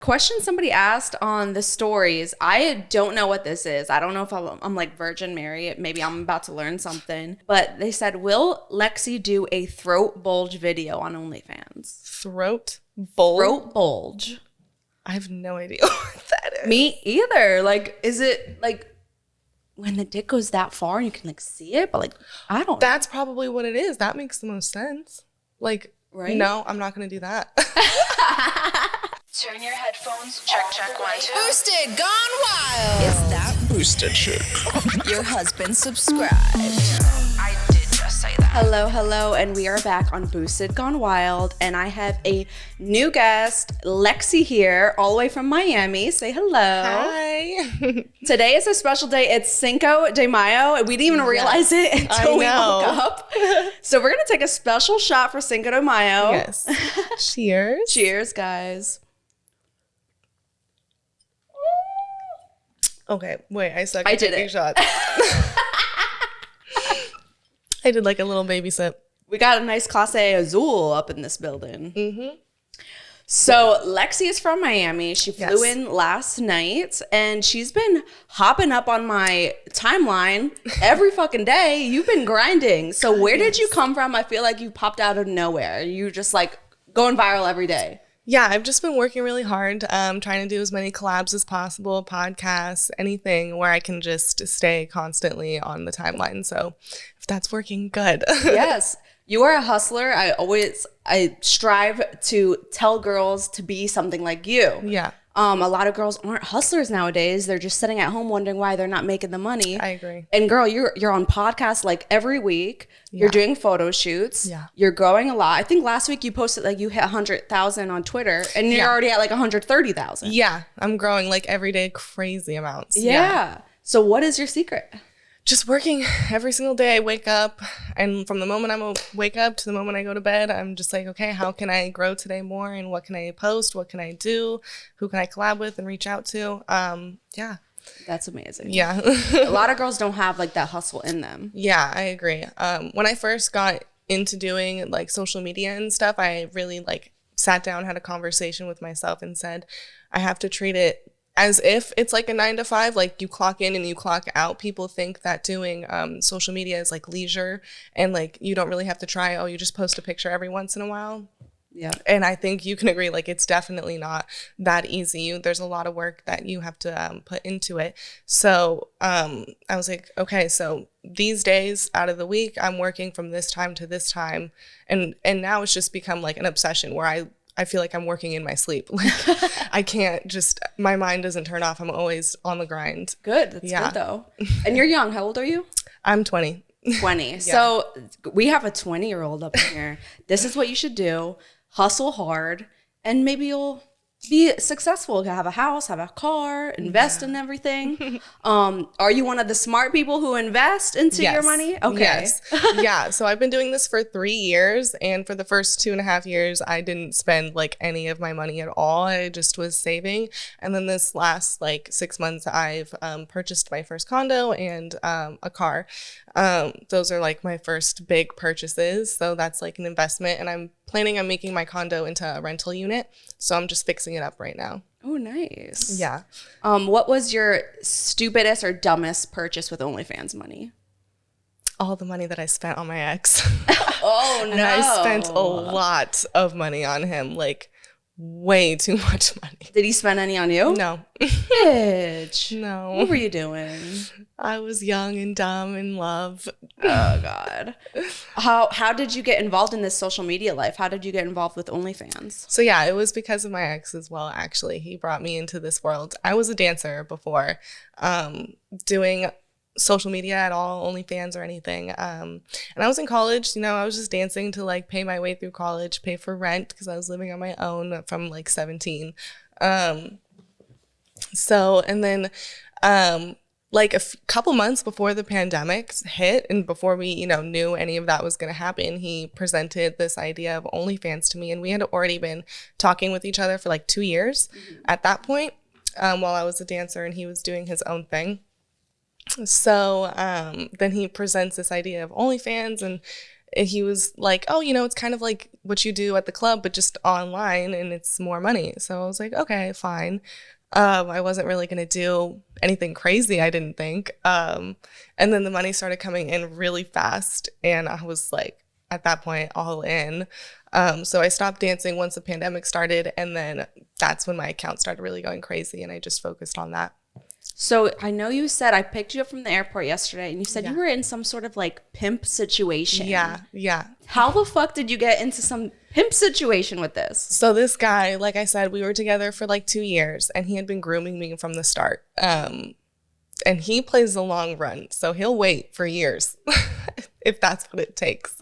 Question somebody asked on the stories. I don't know what this is. I don't know if I'm like Virgin Mary. Maybe I'm about to learn something. But they said, will Lexi do a throat bulge video on OnlyFans? Throat bulge? Throat bulge. I have no idea what that is. Me either. Like, is it like when the dick goes that far and you can like see it? But like, I don't. That's probably what it is. That makes the most sense. Like, right? No, I'm not going to do that. Turn your headphones. Check, 1, 2. Boosted, gone wild. Is that boosted chick? Your husband subscribed. I did just say that. Hello, and we are back on Boosted Gone Wild, and I have a new guest, Lexi here, all the way from Miami. Say hello. Hi. Today is a special day. It's Cinco de Mayo, and we didn't even realize it until we woke up. So we're gonna take a special shot for Cinco de Mayo. Yes. Cheers. Cheers, guys. Okay, wait, I suck. I did it. Shots. I did like a little baby sip. We got a nice Clase Azul up in this building. Mm-hmm. So Lexi is from Miami. She flew in last night, and she's been hopping up on my timeline every fucking day. You've been grinding. So where did you come from? I feel like you popped out of nowhere. You just like going viral every day. Yeah, I've just been working really hard, trying to do as many collabs as possible, podcasts, anything where I can just stay constantly on the timeline. So if that's working, good. Yes. You are a hustler. I strive to tell girls to be something like you. Yeah. A lot of girls aren't hustlers nowadays. They're just sitting at home wondering why they're not making the money. I agree. And girl, you're on podcasts like every week. Yeah. You're doing photo shoots. Yeah. You're growing a lot. I think last week you posted like you hit 100,000 on Twitter, and you're already at like 130,000. Yeah, I'm growing like every day, crazy amounts. Yeah. So what is your secret? Just working every single day. I wake up, and from the moment I wake up to the moment I go to bed, I'm just like, okay, how can I grow today more? And what can I post? What can I do? Who can I collab with and reach out to? Yeah. That's amazing. Yeah. A lot of girls don't have like that hustle in them. Yeah, I agree. When I first got into doing like social media and stuff, I really like sat down, had a conversation with myself and said, I have to treat it as if it's like a 9 to 5, like you clock in and you clock out. People think that doing social media is like leisure and like you don't really have to try. Oh, you just post a picture every once in a while. Yeah. And I think you can agree, like it's definitely not that easy. There's a lot of work that you have to put into it. So I was like, okay, so these days out of the week, I'm working from this time to this time. And now it's just become like an obsession where I feel like I'm working in my sleep. Like I can't just, my mind doesn't turn off. I'm always on the grind. Good. That's good though. And you're young. How old are you? I'm 20. 20. Yeah. So we have a 20-year-old up in here. This is what you should do. Hustle hard, and maybe you'll be successful. Have a house, have a car, invest in everything. Are you one of the smart people who invest into your money? Okay. Yes. Yeah. So I've been doing this for 3 years, and for the first 2.5 years, I didn't spend like any of my money at all. I just was saving. And then this last like 6 months, I've purchased my first condo and a car. Those are like my first big purchases. So that's like an investment, and I'm planning on making my condo into a rental unit. So I'm just fixing it up right now. Oh, nice. Yeah. What was your stupidest or dumbest purchase with OnlyFans money? All the money that I spent on my ex. Oh, no. And I spent a lot of money on him, like way too much money. Did he spend any on you? No. Bitch. No. What were you doing? I was young and dumb in love. Oh, God. How did you get involved in this social media life? How did you get involved with OnlyFans? So yeah, it was because of my ex as well, actually. He brought me into this world. I was a dancer before, doing social media at all, OnlyFans or anything. And I was in college, you know, I was just dancing to like pay my way through college, pay for rent because I was living on my own from like 17. So, and then like a couple months before the pandemic hit and before we, you know, knew any of that was going to happen, he presented this idea of OnlyFans to me. And we had already been talking with each other for like 2 years at that point, while I was a dancer and he was doing his own thing. So then he presents this idea of OnlyFans, and he was like, oh, it's kind of like what you do at the club, but just online, and it's more money. So I was like, okay, fine. I wasn't really going to do anything crazy, I didn't think. And then the money started coming in really fast, and I was like, at that point, all in. So I stopped dancing once the pandemic started, and then that's when my account started really going crazy, and I just focused on that. So I know you said I picked you up from the airport yesterday, and you said you were in some sort of like pimp situation. Yeah. How the fuck did you get into some pimp situation with this? So this guy, like I said, we were together for like 2 years, and he had been grooming me from the start. And he plays the long run, so he'll wait for years if that's what it takes.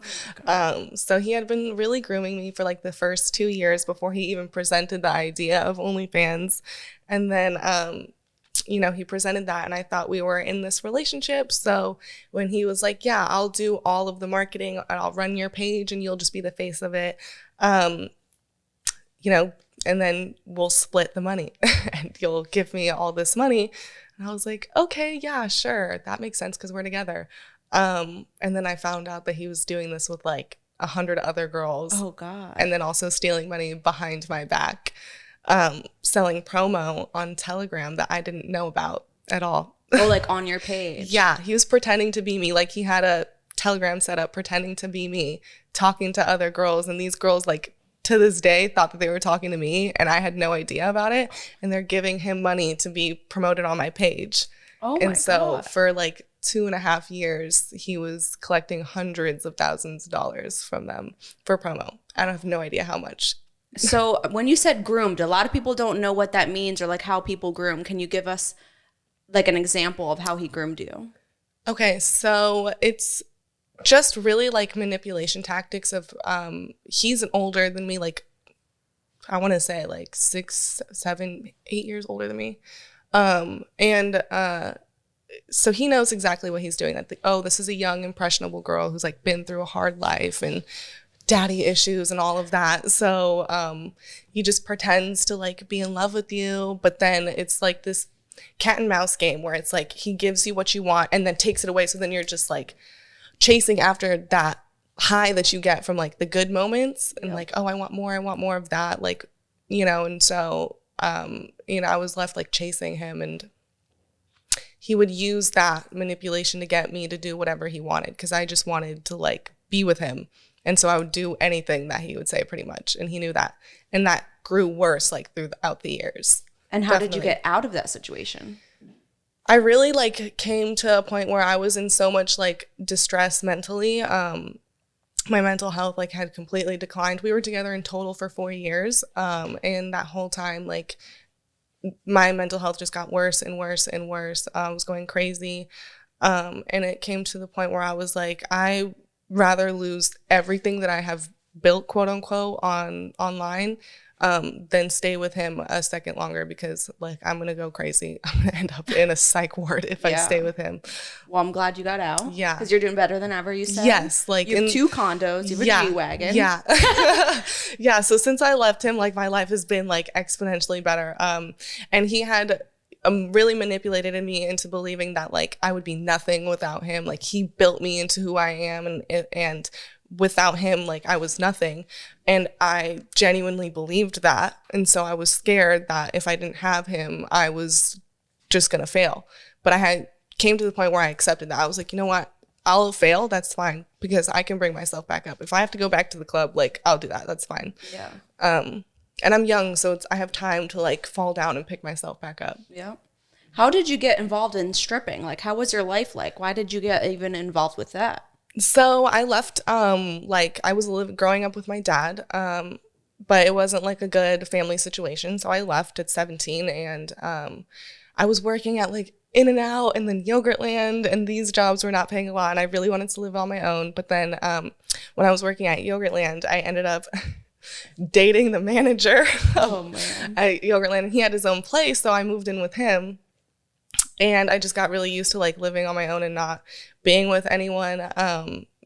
So he had been really grooming me for like the first 2 years before he even presented the idea of OnlyFans. And then, he presented that, and I thought we were in this relationship. So when he was like, yeah, I'll do all of the marketing, and I'll run your page, and you'll just be the face of it, and then we'll split the money, and you'll give me all this money. And I was like, okay, yeah, sure. That makes sense because we're together. And then I found out that he was doing this with like 100 other girls. Oh, God. And then also stealing money behind my back, selling promo on Telegram that I didn't know about at all. Oh, like on your page. Yeah, he was pretending to be me. Like he had a Telegram set up pretending to be me, talking to other girls. And these girls like to this day thought that they were talking to me, and I had no idea about it, and they're giving him money to be promoted on my page. And so for like 2.5 years he was collecting hundreds of thousands of dollars from them for promo. I don't have no idea how much. So when you said groomed, a lot of people don't know what that means or like how people groom. Can you give us like an example of how he groomed you? Okay, so it's just really like manipulation tactics of he's older than me, like I want to say like 6, 7, 8 years older than me, so he knows exactly what he's doing. That this is a young impressionable girl who's like been through a hard life and daddy issues and all of that. So he just pretends to like be in love with you, but then it's like this cat and mouse game where it's like he gives you what you want and then takes it away, so then you're just like chasing after that high that you get from like the good moments, and like, oh, I want more of that, like, and so I was left like chasing him, and he would use that manipulation to get me to do whatever he wanted, because I just wanted to like be with him, and so I would do anything that he would say pretty much, and he knew that, and that grew worse like throughout the years. And how did you get out of that situation? I really like came to a point where I was in so much like distress mentally. My mental health like had completely declined. We were together in total for 4 years. And that whole time, like my mental health just got worse and worse and worse. I was going crazy. And it came to the point where I was like, I rather lose everything that I have built, quote unquote, online, then stay with him a second longer, because like I'm gonna go crazy. I'm gonna end up in a psych ward if I stay with him. Well, I'm glad you got out. Yeah, because you're doing better than ever. You said. Yes, like you have 2 condos. You have a G-Wagon. Yeah, yeah. So since I left him, like my life has been like exponentially better. And he had really manipulated me into believing that like I would be nothing without him. Like he built me into who I am, and without him, like I was nothing. And I genuinely believed that. And so I was scared that if I didn't have him, I was just going to fail. But I came to the point where I accepted that. I was like, you know what? I'll fail. That's fine, because I can bring myself back up. If I have to go back to the club, like I'll do that. That's fine. Yeah. And I'm young, so I have time to like fall down and pick myself back up. Yeah. How did you get involved in stripping? Like, how was your life like? Why did you get even involved with that? So I left, like I was growing up with my dad, but it wasn't like a good family situation. So I left at 17, and I was working at like In-N-Out and then Yogurtland, and these jobs were not paying a lot, and I really wanted to live on my own. But then when I was working at Yogurtland, I ended up dating the manager at Yogurtland, and he had his own place, so I moved in with him. And I just got really used to like living on my own and not being with anyone.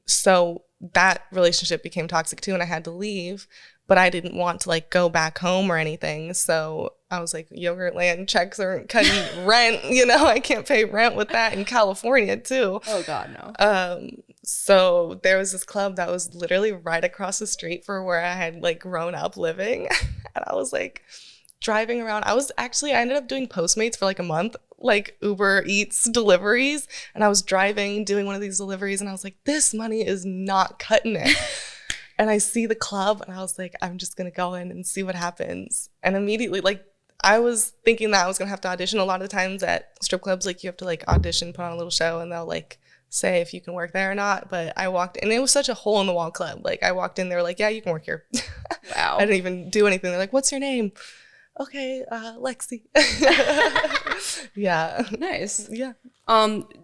So that relationship became toxic too, and I had to leave, but I didn't want to like go back home or anything. So I was like, Yogurtland checks aren't cutting rent, I can't pay rent with that in California too. Oh God, no. So there was this club that was literally right across the street from where I had like grown up living. And I was like driving around. I ended up doing Postmates for like a month, like Uber Eats deliveries. And I was driving, doing one of these deliveries, and I was like, this money is not cutting it. And I see the club, and I was like, I'm just going to go in and see what happens. And immediately, like, I was thinking that I was going to have to audition. A lot of the times at strip clubs, like, you have to, like, audition, put on a little show, and they'll, like, say if you can work there or not. But I walked, and it was such a hole-in-the-wall club. Like, I walked in, they were like, yeah, you can work here. Wow. I didn't even do anything. They're like, what's your name? Okay, Lexi. Yeah. Nice. Yeah.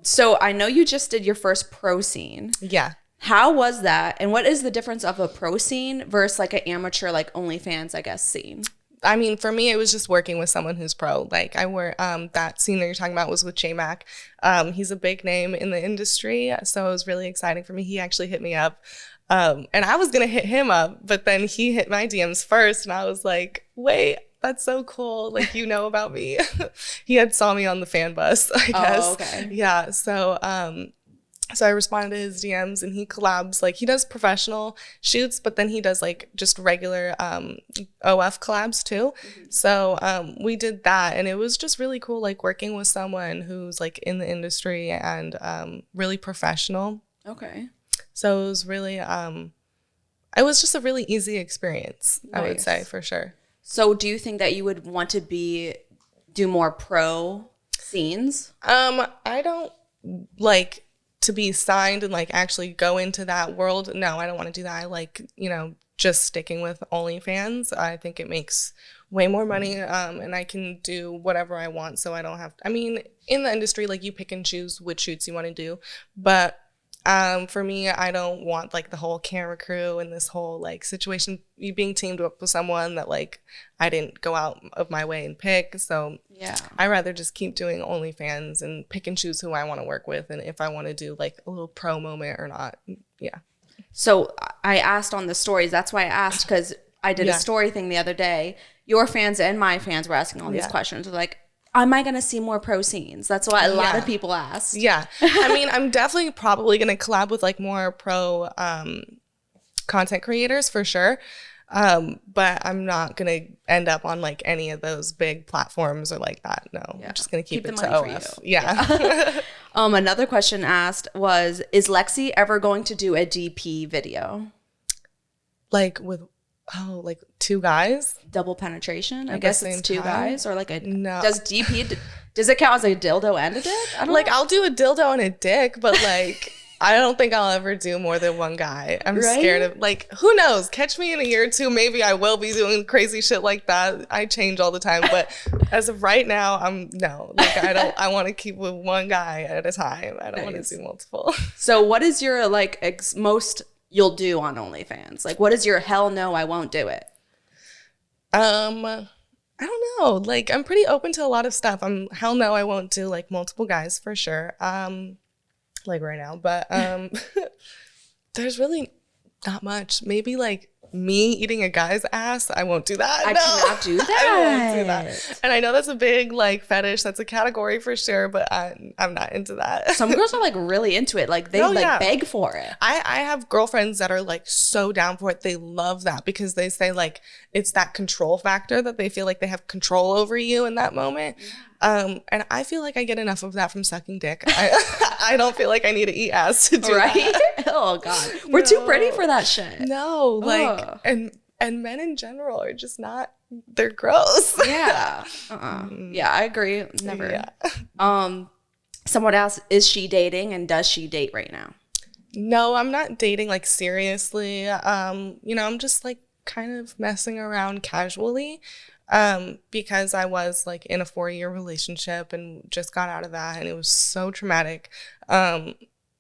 So I know you just did your first pro scene. Yeah. How was that? And what is the difference of a pro scene versus like an amateur, like OnlyFans, I guess, scene? I mean, for me, it was just working with someone who's pro. Like that scene that you're talking about was with J-Mac. He's a big name in the industry. So it was really exciting for me. He actually hit me up. And I was going to hit him up, but then he hit my DMs first. And I was like, wait, that's so cool. Like, you know about me. He had saw me on the fan bus, I guess. Oh, okay. Yeah. So I responded to his DMs, and he collabs, like, he does professional shoots, but then he does like just regular OF collabs too. Mm-hmm. So we did that, and it was just really cool, like working with someone who's like in the industry and really professional. Okay. So it was really it was just a really easy experience. Nice. I would say, for sure. So do you think that you would want to do more pro scenes? I don't like to be signed and like actually go into that world. No, I don't want to do that. I like, just sticking with OnlyFans. I think it makes way more money, and I can do whatever I want. So I don't have, I mean, in the industry, like, you pick and choose which shoots you want to do. But for me, I don't want like the whole camera crew and this whole like situation, you being teamed up with someone that like I didn't go out of my way and pick. So yeah, I rather just keep doing OnlyFans and pick and choose who I want to work with, and if I want to do like a little pro moment or not. Yeah. So I asked on the stories. That's why I asked, because I did a story thing the other day. Your fans and my fans were asking all these questions. They're like, am I going to see more pro scenes? That's what a lot of people asked. Yeah. I mean, I'm definitely probably going to collab with like more pro content creators for sure. But I'm not going to end up on like any of those big platforms or like that. No, I'm just going to keep it to OF. Yeah. Another question asked was, is Lexi ever going to do a DP video? Like with, like two guys? Double penetration? I guess it's two guys, or like no. Does DP, does it count as a dildo and a dick? I don't know. I'll do a dildo and a dick, but like, I don't think I'll ever do more than one guy. I'm scared of, like, who knows? Catch me in a year or two, maybe I will be doing crazy shit like that. I change all the time, but as of right now, no. Like, I want to keep with one guy at a time. I don't want to do multiple. So what is your, like, most you'll do on OnlyFans? Like, what is your hell no, I won't do it? I don't know. Like, I'm pretty open to a lot of stuff. Hell no, I won't do, like, multiple guys for sure. Like right now, but there's really not much. Maybe like me eating a guy's ass, I won't do that. I cannot do that. I won't do that. And I know that's a big like fetish. That's a category for sure, but I'm not into that. Some girls are like really into it. Like they beg for it. I have girlfriends that are like so down for it. They love that because they say like it's that control factor that they feel like they have control over you in that moment. And I feel like I get enough of that from sucking dick. I don't feel like I need to eat ass to do that. Oh God, we're too pretty for that shit. No, like, and men in general are just not. They're gross. Yeah. Yeah, I agree. Never. Yeah. Someone else, is she dating, and does she date right now? No, I'm not dating like seriously. I'm just like kind of messing around casually. Because I was like in a 4-year relationship and just got out of that, and it was so traumatic.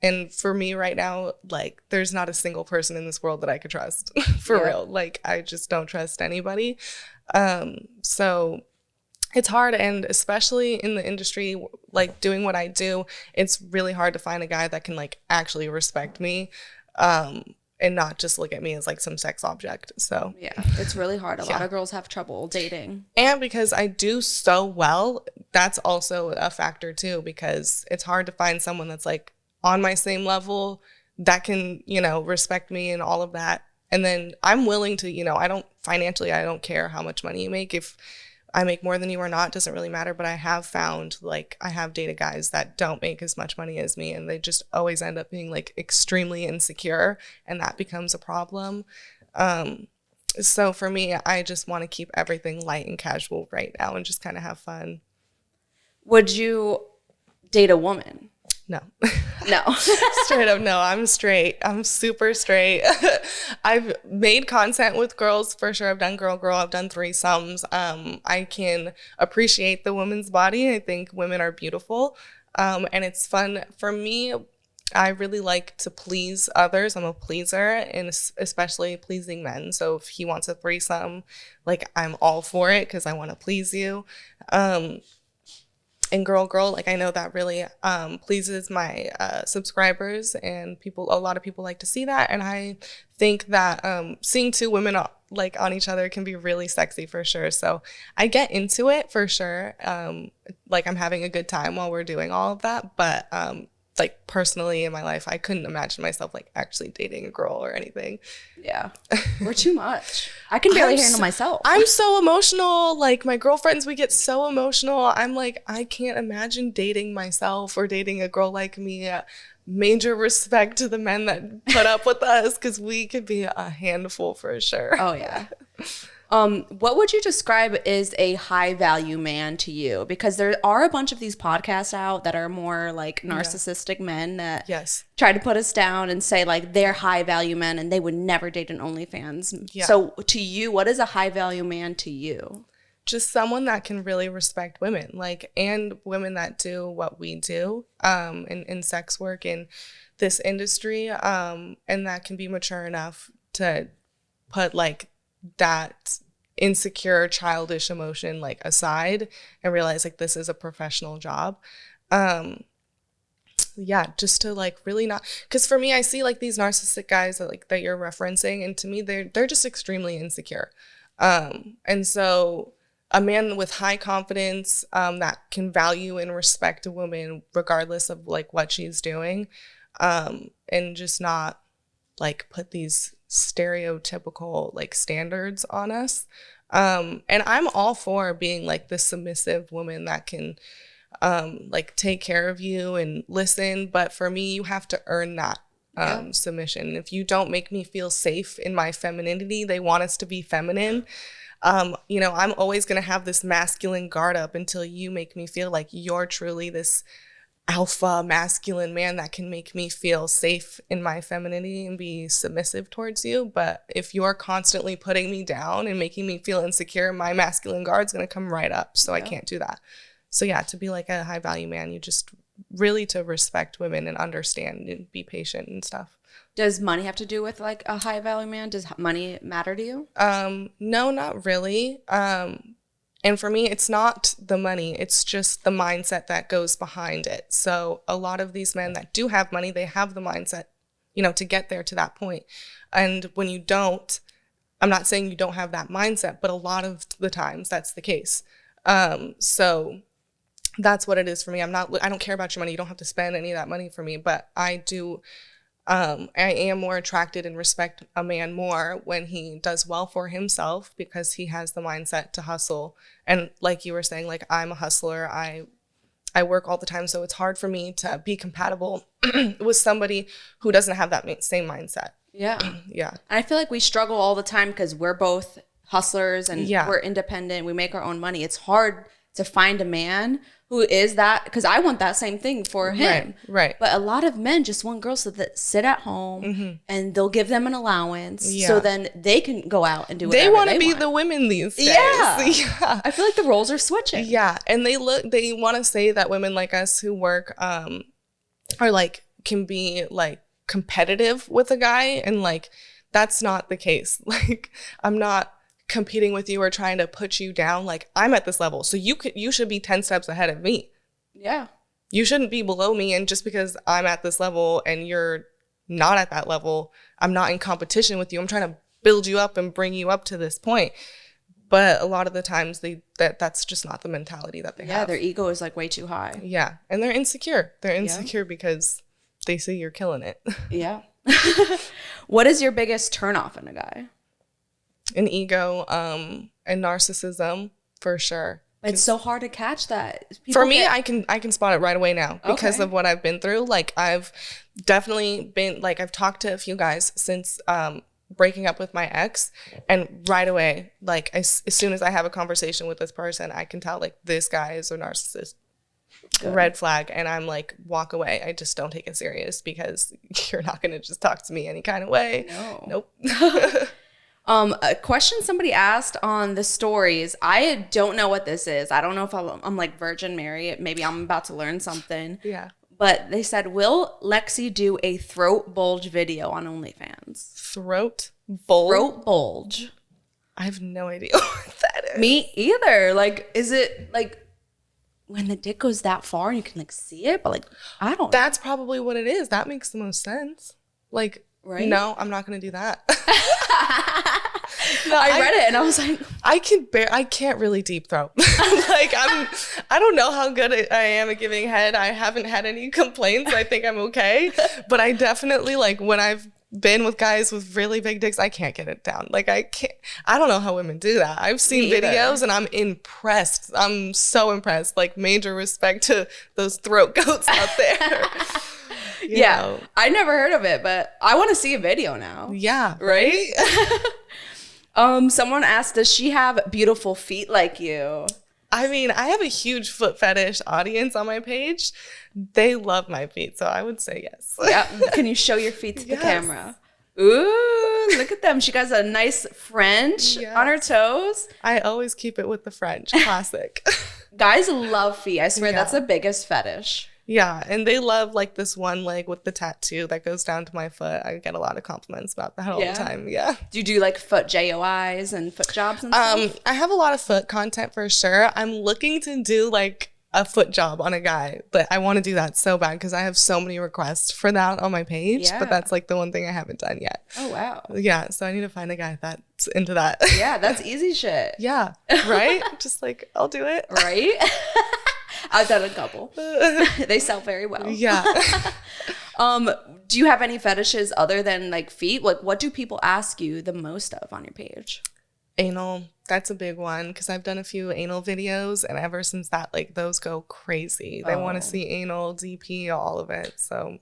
And for me right now, like there's not a single person in this world that I could trust for real. Like I just don't trust anybody. So it's hard, and especially in the industry, like doing what I do, it's really hard to find a guy that can like actually respect me. And not just look at me as like some sex object. So yeah, it's really hard. A lot of girls have trouble dating. And because I do so well, that's also a factor too, because it's hard to find someone that's like on my same level that can, you know, respect me and all of that. And then I'm willing to, you know, I don't care how much money you make. If I make more than you or not, doesn't really matter. But I have found, like, I have dated guys that don't make as much money as me, and they just always end up being, like, extremely insecure, and that becomes a problem. So for me, I just want to keep everything light and casual right now and just kind of have fun. Would you date a woman? No. No. Straight up, no. I'm straight. I'm super straight. I've made content with girls for sure. I've done girl. I've done threesomes. I can appreciate the woman's body. I think women are beautiful. And it's fun. For me, I really like to please others. I'm a pleaser, and especially pleasing men. So if he wants a threesome, like, I'm all for it because I want to please you. And girl, like, I know that really pleases my subscribers, and a lot of people like to see that. And I think that seeing two women like on each other can be really sexy for sure. So I get into it for sure. Like, I'm having a good time while we're doing all of that. But like, personally in my life, I couldn't imagine myself, like, actually dating a girl or anything. Yeah. We're too much. I can barely handle myself. I'm so emotional. Like, my girlfriends, we get so emotional. I'm like, I can't imagine dating myself or dating a girl like me. Major respect to the men that put up with us, because we could be a handful for sure. Oh, yeah. What would you describe as a high value man to you? Because there are a bunch of these podcasts out that are more like narcissistic men that try to put us down and say, like, they're high value men and they would never date an OnlyFans. Yeah. So to you, what is a high value man to you? Just someone that can really respect women, like, and women that do what we do in sex work in this industry, and that can be mature enough to put, like, that insecure childish emotion, like, aside and realize, like, this is a professional job. Just to, like, really not, because for me, I see, like, these narcissistic guys that you're referencing, and to me they're just extremely insecure, and so a man with high confidence that can value and respect a woman regardless of, like, what she's doing, and just not, like, put these stereotypical, like, standards on us. And I'm all for being, like, the submissive woman that can like, take care of you and listen, but for me, you have to earn that submission. If you don't make me feel safe in my femininity, they want us to be feminine. You know, I'm always going to have this masculine guard up until you make me feel like you're truly this alpha masculine man that can make me feel safe in my femininity and be submissive towards you. But if you're constantly putting me down and making me feel insecure, my masculine guard's going to come right up. So I can't do that. So yeah, to be, like, a high value man, you just really to respect women and understand and be patient and stuff. Does money have to do with, like, a high value man? Does money matter to you? No, not really. And for me, it's not the money. It's just the mindset that goes behind it. So a lot of these men that do have money, they have the mindset, you know, to get there to that point. And when you don't, I'm not saying you don't have that mindset, but a lot of the times that's the case. So that's what it is for me. I don't care about your money. You don't have to spend any of that money for me, but I do. I am more attracted and respect a man more when he does well for himself, because he has the mindset to hustle. And like you were saying, like, I'm a hustler. I work all the time, so it's hard for me to be compatible with somebody who doesn't have that same mindset. Yeah. Yeah. I feel like we struggle all the time because we're both hustlers and we're independent. We make our own money. It's hard to find a man who is that, because I want that same thing for him. Right. But a lot of men just want girls that sit at home and they'll give them an allowance so then they can go out and do whatever they want to be the women these days. Yeah. I feel like the roles are switching. Yeah. And they want to say that women like us who work are, like, can be, like, competitive with a guy, and, like, that's not the case. Like, I'm not competing with you or trying to put you down. Like, I'm at this level, so you should be 10 steps ahead of me. Yeah. You shouldn't be below me, and just because I'm at this level and you're not at that level, I'm not in competition with you. I'm trying to build you up and bring you up to this point. But a lot of the times that's just not the mentality that they have. Yeah, their ego is, like, way too high. Yeah, and they're insecure. They're insecure because they say you're killing it. Yeah. What is your biggest turnoff in a guy? An ego, and narcissism, for sure. It's so hard to catch that. For me, I can spot it right away now because of what I've been through. Like, I've definitely been, like, I've talked to a few guys since breaking up with my ex, and right away, like, as soon as I have a conversation with this person, I can tell, like, this guy is a narcissist. Good. Red flag. And I'm like, walk away. I just don't take it serious because you're not going to just talk to me any kind of way. No. Nope. A question somebody asked on the stories. I don't know what this is. I don't know if I'm like Virgin Mary. Maybe I'm about to learn something. Yeah. But they said, will Lexi do a throat bulge video on OnlyFans? Throat bulge? Throat bulge. I have no idea what that is. Me either. Like, is it like when the dick goes that far and you can like see it? But like, I don't know. That's probably what it is. That makes the most sense. Like, right? No, I'm not going to do that. No, I read it and I was like, I can't really deep throat. Like, I don't know how good I am at giving head. I haven't had any complaints. I think I'm okay. But I definitely, like, when I've been with guys with really big dicks, I can't get it down. Like, I don't know how women do that. I've seen videos and I'm impressed. I'm so impressed. Like, major respect to those throat goats out there. You know. I never heard of it, but I want to see a video now. Yeah. Right? Someone asked, does she have beautiful feet like you? I mean, I have a huge foot fetish audience on my page. They love my feet, so I would say yes. Yeah. Can you show your feet to the camera? Ooh, look at them. She got a nice French on her toes. I always keep it with the French. Classic. Guys love feet. I swear that's the biggest fetish. Yeah, and they love, like, this one leg with the tattoo that goes down to my foot. I get a lot of compliments about that all the time. Yeah. Do you do, like, foot JOIs and foot jobs and stuff? I have a lot of foot content for sure. I'm looking to do, like, a foot job on a guy, but I want to do that so bad because I have so many requests for that on my page, but that's, like, the one thing I haven't done yet. Oh, wow. Yeah, so I need to find a guy that's into that. Yeah, that's easy shit. Yeah, right? Just, like, I'll do it. Right? I've done a couple. They sell very well. Yeah. Do you have any fetishes other than like feet? Like, what do people ask you the most of on your page? Anal. That's a big one because I've done a few anal videos, and ever since that, like, those go crazy. They want to see anal, DP, all of it. So,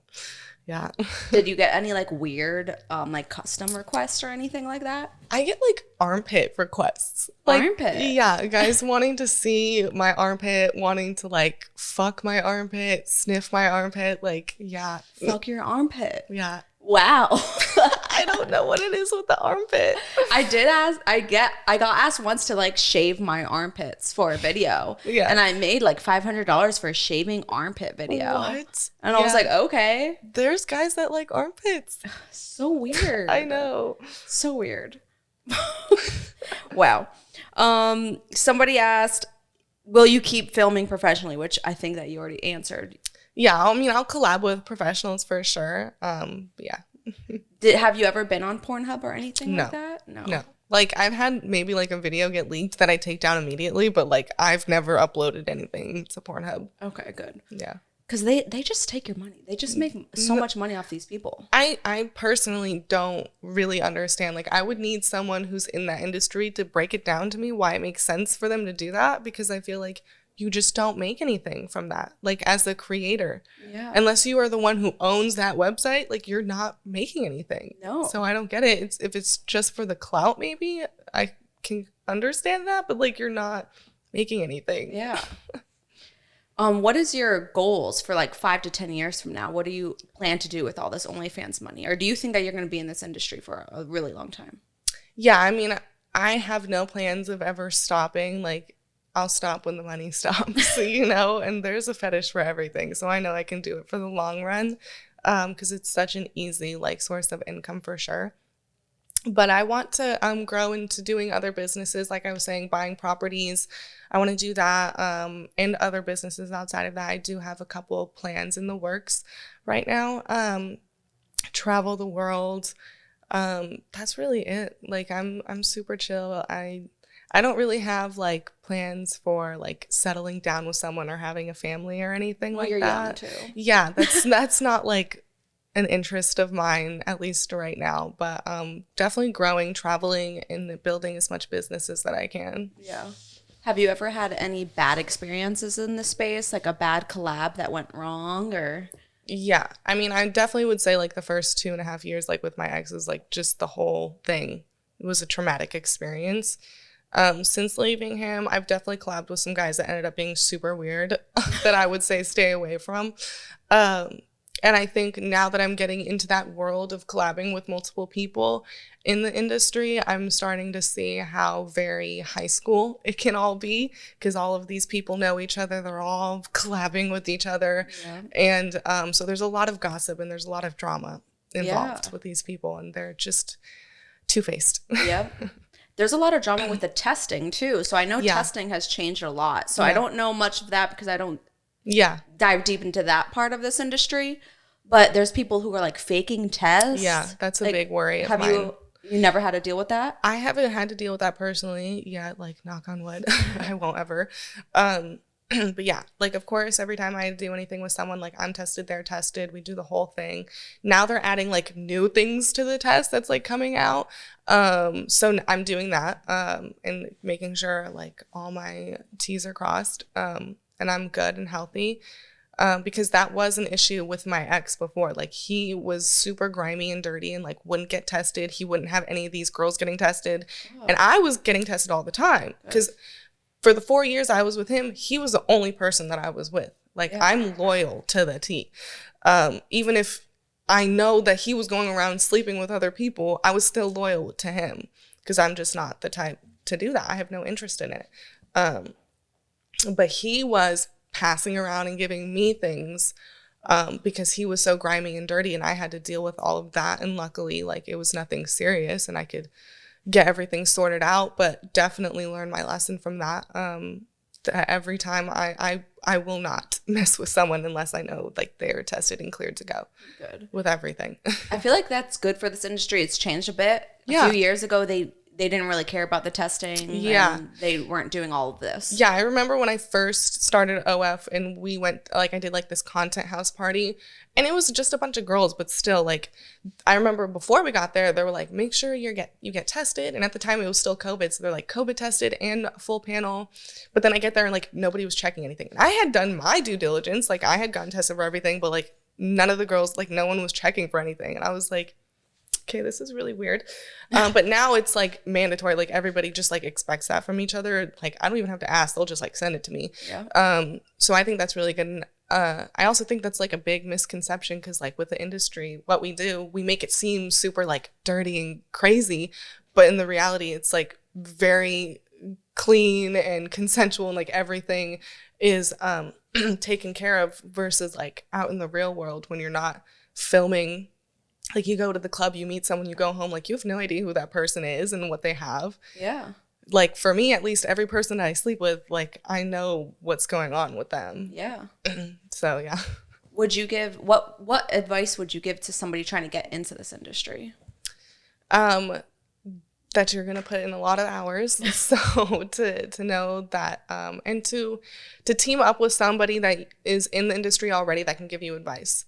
yeah. Did you get any like weird like custom requests or anything like that? I get like armpit requests. Like, armpit? Yeah, guys wanting to see my armpit, wanting to like fuck my armpit, sniff my armpit, like, yeah. Fuck your armpit. Yeah. Wow. I don't know what it is with the armpit. I got asked once to like shave my armpits for a video. Yeah. And I made like $500 for a shaving armpit video. What? And I was like, okay. There's guys that like armpits. So weird. I know. So weird. Wow. Somebody asked, will you keep filming professionally? Which I think that you already answered. Yeah, I mean, I'll collab with professionals for sure. Yeah. Have you ever been on Pornhub or anything like that? No. Like, I've had maybe like a video get leaked that I take down immediately, but like I've never uploaded anything to Pornhub. Okay, good. Yeah. Because they just take your money. They just make so much money off these people. I personally don't really understand. Like, I would need someone who's in that industry to break it down to me why it makes sense for them to do that, because I feel like you just don't make anything from that, like, as a creator. Yeah. Unless you are the one who owns that website, like, you're not making anything. No. So I don't get it. If it's just for the clout, maybe I can understand that, but like, you're not making anything. Yeah. What is your goals for like 5 to 10 years from now? What do you plan to do with all this OnlyFans money? Or do you think that you're going to be in this industry for a really long time? Yeah, I mean, I have no plans of ever stopping. Like, I'll stop when the money stops, you know, and there's a fetish for everything. So I know I can do it for the long run because it's such an easy like source of income for sure. But I want to grow into doing other businesses. Like I was saying, buying properties. I want to do that and other businesses outside of that. I do have a couple of plans in the works right now. Travel the world. That's really it. Like, I'm super chill. I don't really have like plans for like settling down with someone or having a family or anything like you're that. young too. Yeah, that's not like an interest of mine, at least right now. But definitely growing, traveling, and building as much business as that I can. Yeah. Have you ever had any bad experiences in this space, like a bad collab that went wrong, or? Yeah. I mean, I definitely would say like the first 2.5 years, like with my exes, like just the whole thing was a traumatic experience. Since leaving him, I've definitely collabed with some guys that ended up being super weird that I would say stay away from. And I think now that I'm getting into that world of collabing with multiple people in the industry, I'm starting to see how very high school it can all be, because all of these people know each other. They're all collabing with each other. Yeah. And so there's a lot of gossip and there's a lot of drama involved with these people, and they're just two-faced. Yep. There's a lot of drama with the testing too. So I know testing has changed a lot. So I don't know much of that because I don't dive deep into that part of this industry. But there's people who are like faking tests. Yeah, that's a big worry of mine. Have you never had to deal with that? I haven't had to deal with that personally yet, like knock on wood. I won't ever. But yeah, like of course, every time I do anything with someone, like I'm tested, they're tested, we do the whole thing. Now they're adding like new things to the test that's like coming out. So I'm doing that and making sure like all my T's are crossed and I'm good and healthy. Because that was an issue with my ex before. Like he was super grimy and dirty and like wouldn't get tested. He wouldn't have any of these girls getting tested. And I was getting tested all the time because for the 4 years I was with him, he was the only person that I was with. Like I'm loyal to the T. Even if I know that he was going around sleeping with other people, I was still loyal to him because I'm just not the type to do that. I have no interest in it. But he was passing around and giving me things because he was so grimy and dirty, and I had to deal with all of that. And luckily, like it was nothing serious and I could get everything sorted out, but definitely learn my lesson from that. That every time I will not mess with someone unless I know like they're tested and cleared to go. Good. With everything. I feel like that's good for this industry. It's changed a bit. A few years ago, they didn't really care about the testing. Yeah. And they weren't doing all of this. Yeah. I remember when I first started OF and we went, like I did like this content house party and it was just a bunch of girls, but still like, I remember before we got there, they were like, make sure you get tested. And at the time it was still COVID. So they're like COVID tested and full panel. But then I get there and like, nobody was checking anything. And I had done my due diligence. Like I had gotten tested for everything, but like none of the girls, like no one was checking for anything. And I was like, okay, this is really weird. But now it's like mandatory. Like everybody just like expects that from each other. Like I don't even have to ask. They'll just like send it to me. Yeah. So I think that's really good. And I also think that's like a big misconception because like with the industry, what we do, we make it seem super like dirty and crazy. But in the reality, it's like very clean and consensual and like everything is taken care of versus like out in the real world when you're not filming. Like you go to the club, you meet someone, you go home, like you have no idea who that person is and what they have. Yeah. Like for me, at least every person I sleep with, like I know what's going on with them. Yeah. So yeah. Would you give, what advice would you give to somebody trying to get into this industry? That you're going to put in a lot of hours. So to know that, and to team up with somebody that is in the industry already that can give you advice.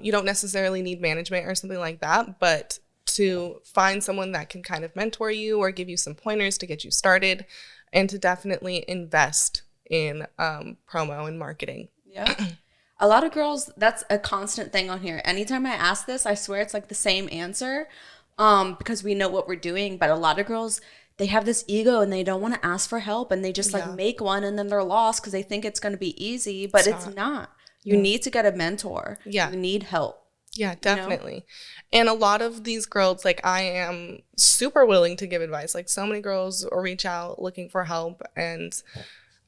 You don't necessarily need management or something like that, but to find someone that can kind of mentor you or give you some pointers to get you started and to definitely invest in promo and marketing. Yeah. A lot of girls, that's a constant thing on here. Anytime I ask this, I swear it's like the same answer because we know what we're doing. But a lot of girls, they have this ego and they don't want to ask for help and they just like make one and then they're lost because they think it's going to be easy, but it's not. You need to get a mentor. Yeah. You need help. Yeah, definitely. You know? And a lot of these girls, like I am super willing to give advice. Like so many girls reach out looking for help and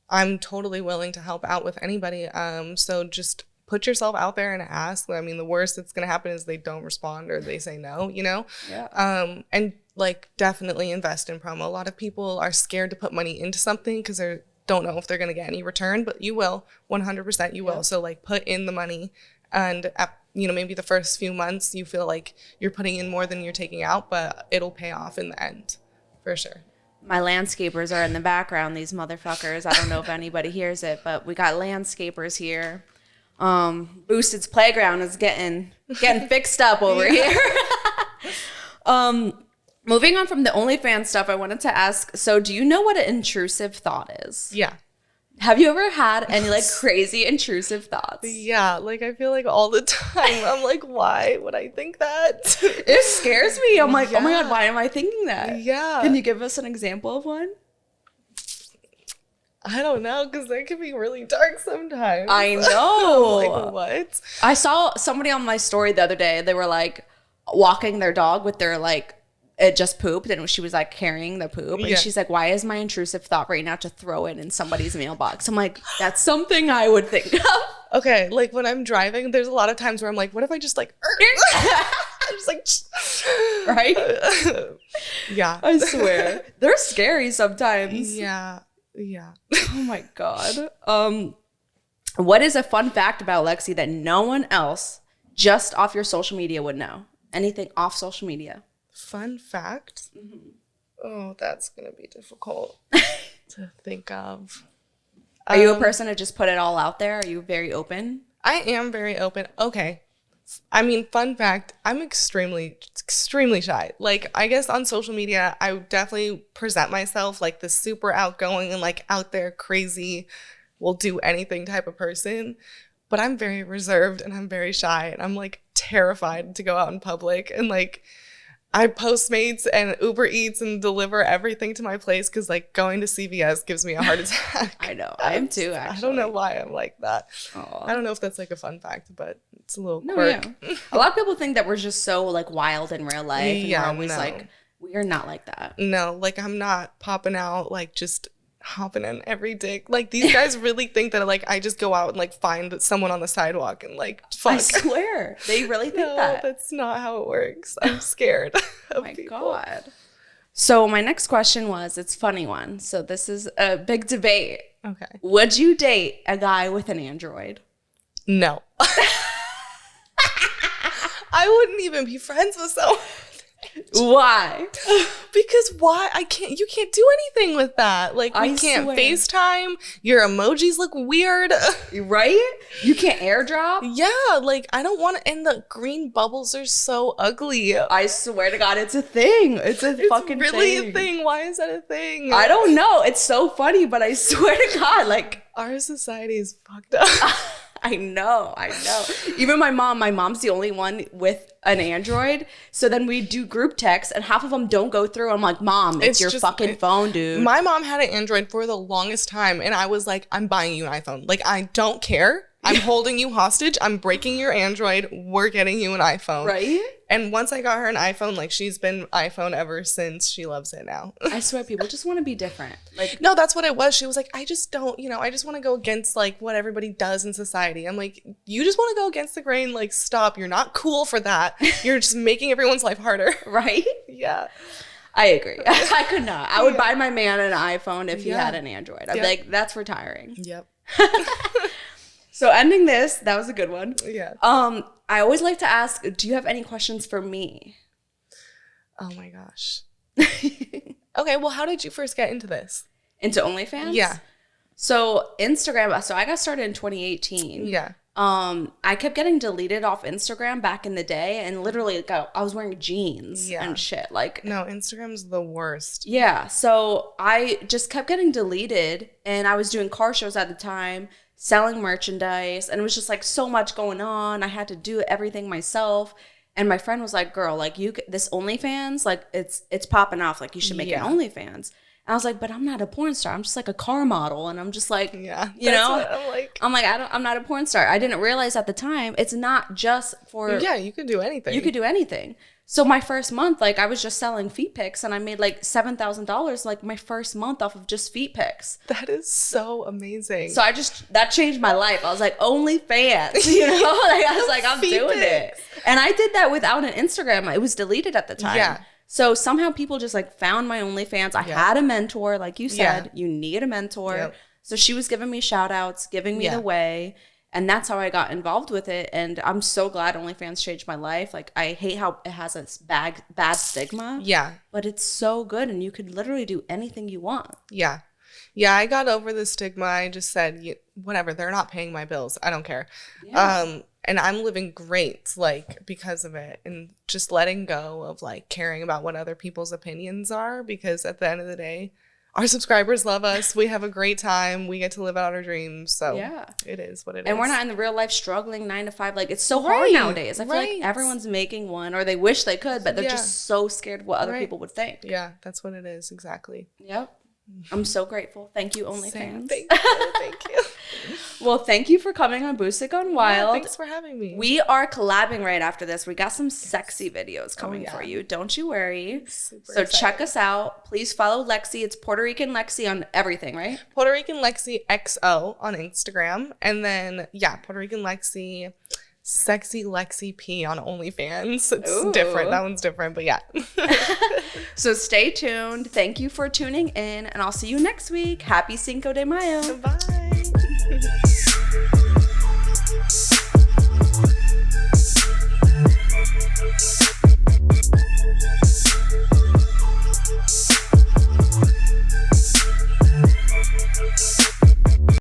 I'm totally willing to help out with anybody. So just put yourself out there and ask. I mean, the worst that's going to happen is they don't respond or they say no, you know? Yeah. And like definitely invest in promo. A lot of people are scared to put money into something because they're don't know if they're going to get any return, but you will 100% you will. So like put in the money and maybe the first few months you feel like you're putting in more than you're taking out, but it'll pay off in the end for sure. My landscapers are in the background, these motherfuckers. I don't know if anybody hears it, but we got landscapers here. Boosted's playground is getting fixed up over here. Moving on from the OnlyFans stuff, I wanted to ask, so do you know what an intrusive thought is? Yeah. Have you ever had any like crazy intrusive thoughts? Yeah, like I feel like all the time I'm like, why would I think that? It scares me. I'm like, oh my God, why am I thinking that? Yeah. Can you give us an example of one? I don't know, because that can be really dark sometimes. I know. Like, what? I saw somebody on my story the other day. They were like walking their dog with their like, it just pooped, and she was like carrying the poop, and she's like, why is my intrusive thought right now to throw it in somebody's mailbox? I'm like, that's something I would think of. Okay, like when I'm driving, there's a lot of times where I'm like, what if I just like I'm just like right? Yeah, I swear. They're scary sometimes. Yeah. Oh my God. What is a fun fact about Lexi that no one else just off your social media would know? Anything off social media? Fun fact? Mm-hmm. Oh, that's going to be difficult to think of. Are you a person to just put it all out there? Are you very open? I am very open. Okay. I mean, fun fact, I'm extremely shy. Like, I guess on social media, I would definitely present myself like this super outgoing and like out there crazy, will do anything type of person. But I'm very reserved and I'm very shy and I'm like terrified to go out in public, and like I Postmates and Uber Eats and deliver everything to my place because like going to CVS gives me a heart attack. I know. I am too, actually. I don't know why I'm like that. Aww. I don't know if that's like a fun fact, but it's a little quirk. Yeah. A lot of people think that we're just so like wild in real life. And Yeah, we're always no. like, we are not like that. No, like I'm not popping out like just hopping in every dick. Like these guys really think that like I just go out and like find someone on the sidewalk and like fuck. I swear. They really think No, that. that's not how it works. I'm scared of Oh my people. God. So my next question was, it's a funny one. So this is a big debate. Okay. Would you date a guy with an Android? No. I wouldn't even be friends with someone. Why? Because why? You can't do anything with that. Like, we I can't swear. FaceTime. Your emojis look weird. Right? You can't airdrop? Yeah, like, I don't want to, and the green bubbles are so ugly. I swear to God, it's a thing. It's a fucking really thing. a thing. Why is that a thing? I don't know. It's so funny, but I swear to God, like, Our society is fucked up. I know. Even my mom's the only one with an Android. So then we do group texts and half of them don't go through. I'm like, Mom, it's your just- fucking phone, dude. My mom had an Android for the longest time, and I was like, I'm buying you an iPhone. Like, I don't care. I'm holding you hostage. I'm breaking your Android. We're getting you an iPhone. Right? And once I got her an iPhone, like, she's been iPhone ever since. She loves it now. I swear people just want to be different. Like, No, that's what it was. She was like, I just don't, I just want to go against, like, what everybody does in society. I'm like, you just want to go against the grain? Like, stop. You're not cool for that. You're just making everyone's life harder. right? Yeah. I agree. I could not. I would buy my man an iPhone if he Yeah. had an Android. I'd be Yeah. like, that's retiring. Yep. So ending this, that was a good one. Yeah. I always like to ask, do you have any questions for me? Oh my gosh. Okay, well, how did you first get into this? Into OnlyFans? Yeah. So Instagram, so I got started in 2018. Yeah. I kept getting deleted off Instagram back in the day, and literally like, I was wearing jeans Yeah. and shit. Like, No, Instagram's the worst. yeah. So I just kept getting deleted, and I was doing car shows at the time, selling merchandise, and it was just like so much going on. I had to do everything myself. And my friend was like, girl, like this OnlyFans, like it's popping off. Like you should make Yeah. an OnlyFans. And I was like, but I'm not a porn star. I'm just like a car model. And I'm just like, Yeah. you that's know, what I'm like, I'm not a porn star. I didn't realize at the time, it's not just for, yeah, you can do anything. you could do anything. So my first month, like I was just selling feet pics, and I made like $7,000 like my first month off of just feet pics. That is so amazing. So that changed my life. I was like, OnlyFans, you know? Like I was like, I'm Feet doing pics. it. And I did that without an Instagram. It was deleted at the time. Yeah. So somehow people just like found my OnlyFans. I had a mentor, like you said, Yeah. you need a mentor. Yep. So she was giving me shout outs, giving me Yeah. the way. And that's how I got involved with it. And I'm so glad OnlyFans changed my life. Like I hate how it has a bad stigma. Yeah. But it's so good, and you could literally do anything you want. Yeah. Yeah, I got over the stigma. I just said, whatever, they're not paying my bills. I don't care. Yeah. And I'm living great, like, because of it. And just letting go of, like, caring about what other people's opinions are. Because at the end of the day, our subscribers love us. We have a great time. We get to live out our dreams. So Yeah. it is what it is. And we're not in the real life struggling 9 to 5. Like, it's so hard nowadays. I feel like right. everyone's making one, or they wish they could, but they're Yeah. just so scared what other Right. people would think. Yeah, that's what it is. Exactly. Yep. I'm so grateful. Thank you, Same. OnlyFans. Thank you. Thank you. Well, thank you for coming on Boosted Gone Wild. Yeah, thanks for having me. We are collabing right after this. We got some sexy videos coming yeah. for you. Don't you worry. Super So excited. check us out. Please follow Lexi. It's Puerto Rican Lexi on everything, right? Puerto Rican Lexi XO on Instagram. And then, yeah, Puerto Rican Lexi, Sexy Lexi P on OnlyFans. It's Ooh. different. That one's different, but yeah. So stay tuned. Thank you for tuning in, and I'll see you next week. Happy Cinco de Mayo. Bye.